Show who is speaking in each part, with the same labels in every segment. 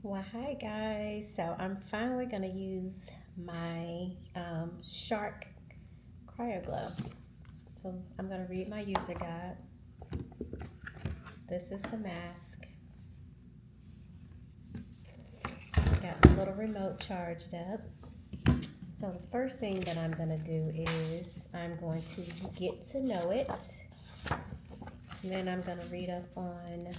Speaker 1: Well, hi guys. So I'm finally going to use my Shark CryoGlow. So I'm going to read my user guide. This is the mask. Got the little remote charged up. So the first thing that I'm going to do is I'm going to get to know it. And then I'm going to read up on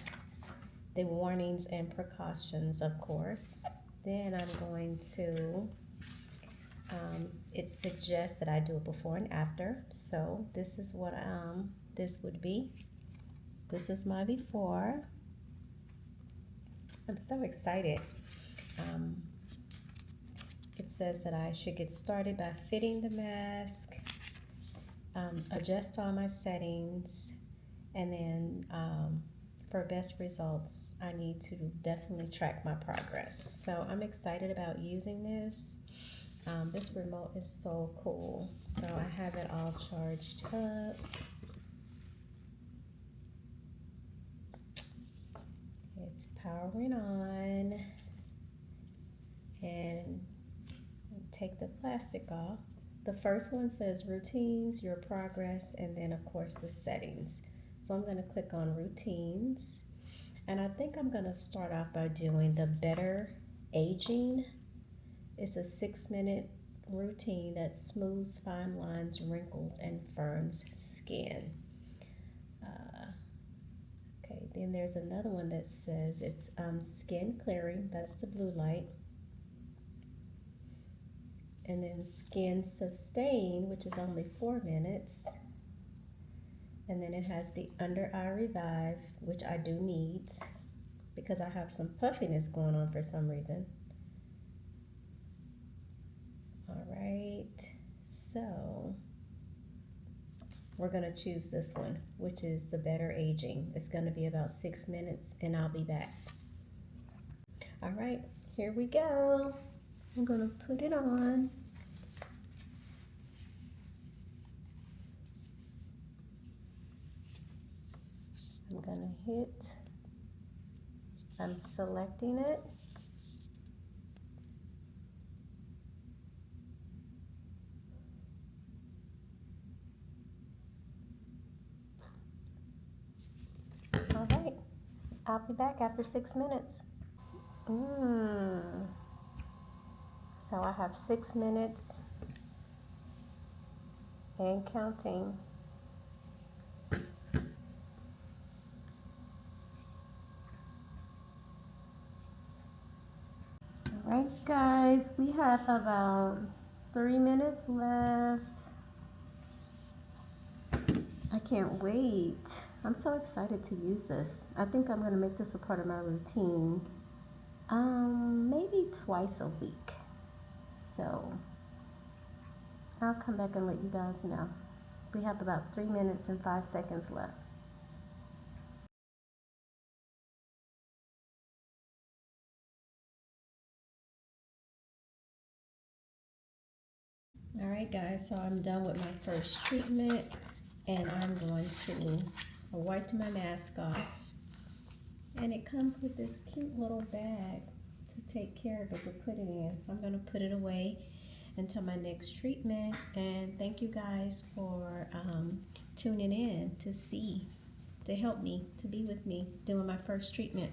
Speaker 1: the warnings and precautions, of course. Then I'm going to it suggests that I do it before and after. So this is what this would be. This is my before. I'm so excited. It says that I should get started by fitting the mask, adjust all my settings, and then for best results, I need to definitely track my progress. So I'm excited about using this. This remote is so cool. So I have it all charged up. It's powering on. And take the plastic off. The first one says routines, your progress, and then of course the settings. So I'm going to click on routines. And I think I'm going to start off by doing the better aging. It's a 6-minute routine that smooths fine lines, wrinkles, and firms skin. Okay, then there's another one that says it's skin clearing. That's the blue light. And then skin sustain, which is only 4 minutes. And then it has the under eye revive, which I do need because I have some puffiness going on for some reason. All right, so we're gonna choose this one, which is the better aging. It's gonna be about 6 minutes and I'll be back. All right, here we go. I'm gonna put it on. I'm gonna hit, I'm selecting it. All right, I'll be back after 6 minutes. So I have 6 minutes and counting. All right, guys, we have about 3 minutes left. I can't wait. I'm so excited to use this. I think I'm gonna make this a part of my routine. Maybe twice a week. So I'll come back and let you guys know. We have about 3 minutes and 5 seconds left. All right, guys, so I'm done with my first treatment and I'm going to wipe my mask off. And it comes with this cute little bag to take care of it, to put it in. So I'm gonna put it away until my next treatment. And thank you guys for tuning in to help me, to be with me doing my first treatment.